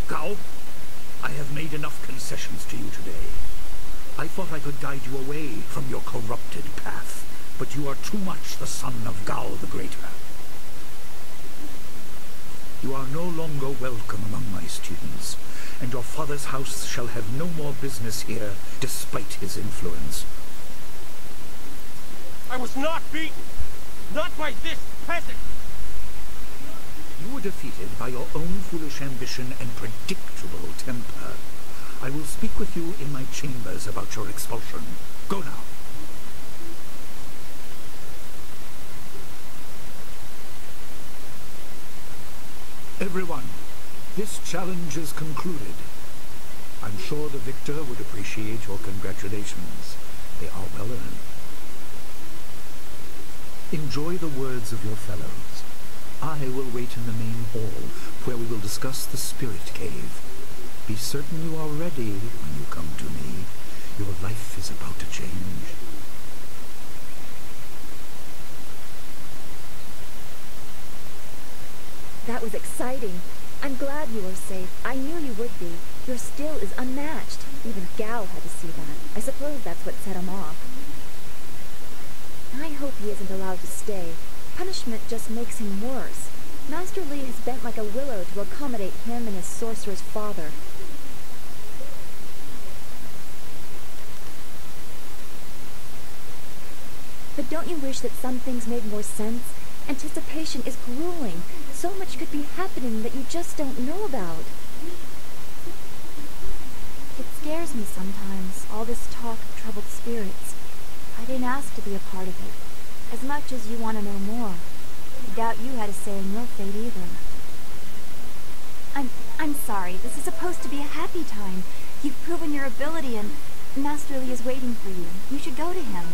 Gao, I have made enough concessions to you today. I thought I could guide you away from your corrupted path, but you are too much the son of Gao the Greater. You are no longer welcome among my students, and your father's house shall have no more business here, despite his influence. I was not beaten! Not by this peasant! You were defeated by your own foolish ambition and predictable temper. I will speak with you in my chambers about your expulsion. Go now. Everyone, this challenge is concluded. I'm sure the victor would appreciate your congratulations. They are well earned. Enjoy the words of your fellows. I will wait in the main hall, where we will discuss the spirit cave. Be certain you are ready when you come to me. Your life is about to change. That was exciting. I'm glad you were safe. I knew you would be. Your skill is unmatched. Even Gao had to see that. I suppose that's what set him off. I hope he isn't allowed to stay. Punishment just makes him worse. Master Li has bent like a willow to accommodate him and his sorcerer's father. But don't you wish that some things made more sense? Anticipation is grueling. So much could be happening that you just don't know about. It scares me sometimes, all this talk of troubled spirits. I didn't ask to be a part of it. As much as you want to know more. I doubt you had a say in your fate either. I'm sorry. This is supposed to be a happy time. You've proven your ability and Master Li is waiting for you. You should go to him.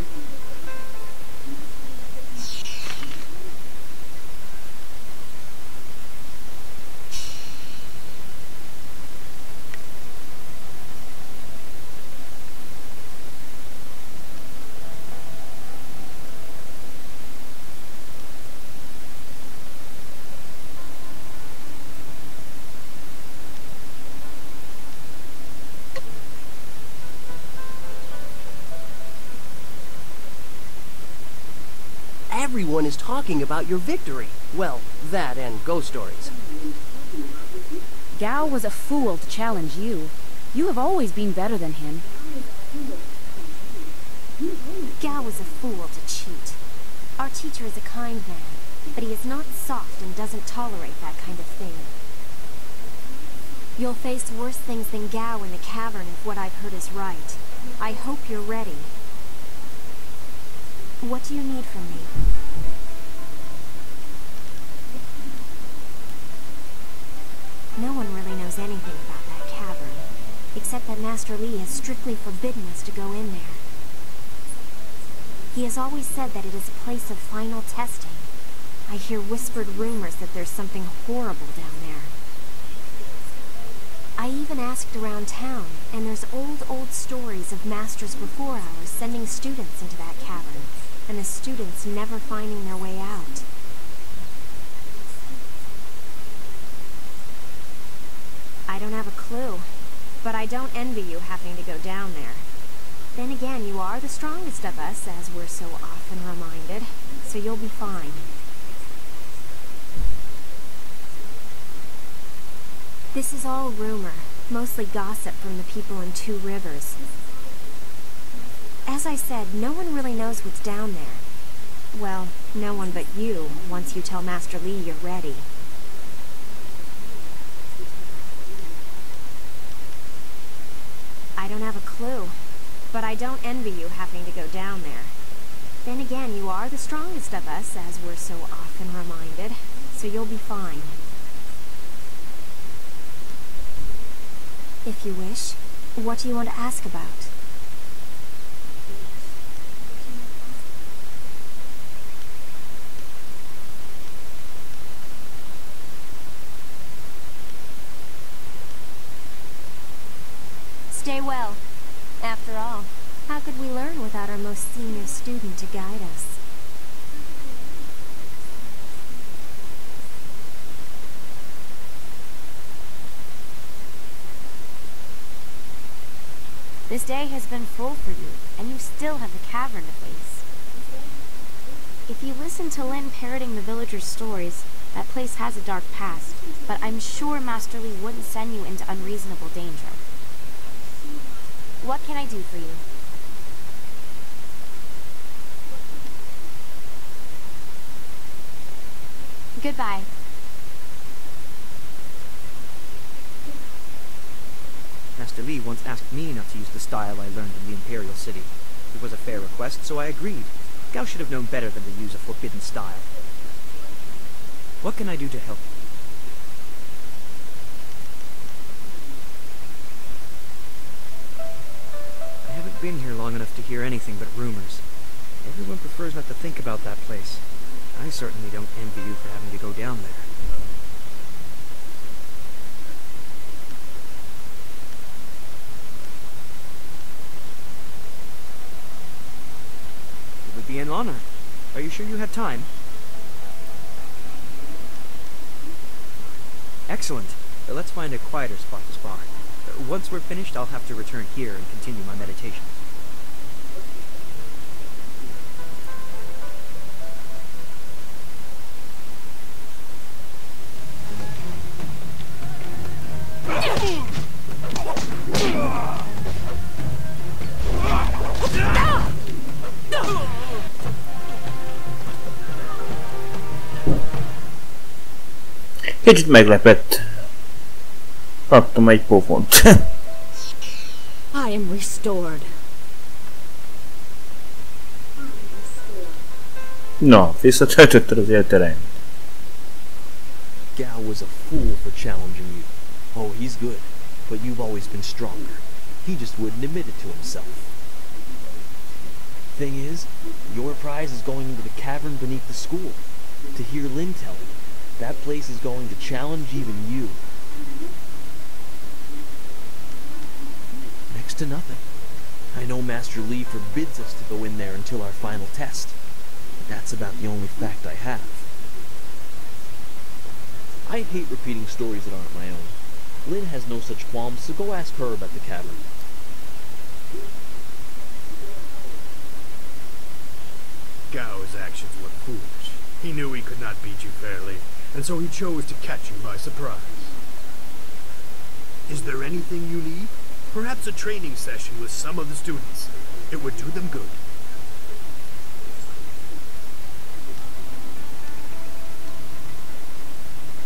Everyone is talking about your victory. Well, that and ghost stories. Gao was a fool to challenge you. You have always been better than him. Gao was a fool to cheat. Our teacher is a kind man, but he is not soft and doesn't tolerate that kind of thing. You'll face worse things than Gao in the cavern if what I've heard is right. I hope you're ready. What do you need from me? No one really knows anything about that cavern, except that Master Li has strictly forbidden us to go in there. He has always said that it is a place of final testing. I hear whispered rumors that there's something horrible down there. I even asked around town, and there's old stories of masters before ours sending students into that cavern, and the students never finding their way out. I don't have a clue, but I don't envy you having to go down there. Then again, you are the strongest of us, as we're so often reminded, so you'll be fine. This is all rumor, mostly gossip from the people in Two Rivers. As I said, no one really knows what's down there. Well, no one but you, once you tell Master Li you're ready. I don't have a clue, but I don't envy you having to go down there. Then again, you are the strongest of us, as we're so often reminded, so you'll be fine. If you wish, what do you want to ask about? Stay well. After all, how could we learn without our most senior student to guide us? This day has been full for you, and you still have the cavern to face. If you listen to Lin parroting the villagers' stories, that place has a dark past, but I'm sure Master Li wouldn't send you into unreasonable danger. What can I do for you? Goodbye. Master Li once asked me not to use the style I learned in the Imperial City. It was a fair request, so I agreed. Gao should have known better than to use a forbidden style. What can I do to help you? I haven't been here long enough to hear anything but rumors. Everyone prefers not to think about that place. I certainly don't envy you for having to go down there. It would be an honor. Are you sure you have time? Excellent. Let's find a quieter spot to spar. Once we're finished, I'll have to return here and continue my meditation. Kicsit meglepett. Kaptam egy pofont. I am restored. Na, visszatöltötted az élterenyt. Gao was a fool for challenging you. Oh, he's good, but you've always been stronger. He just wouldn't admit it to himself. Thing is, your prize is going into the cavern beneath the school. To hear Lin tell you, that place is going to challenge even you. Next to nothing. I know Master Li forbids us to go in there until our final test. But that's about the only fact I have. I hate repeating stories that aren't my own. Lin has no such qualms, so go ask her about the cavern. Gao's actions were foolish. He knew he could not beat you fairly, and so he chose to catch you by surprise. Is there anything you need? Perhaps a training session with some of the students. It would do them good.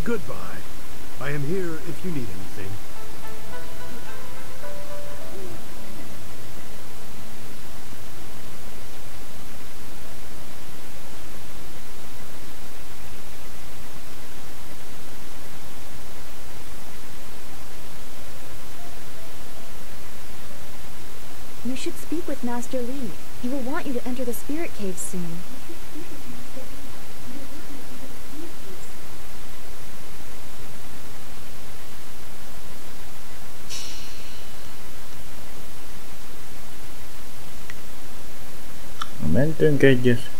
Goodbye. I am here if you need anything. You should speak with Master Li. He will want you to enter the spirit cave soon. Mentünk egyet.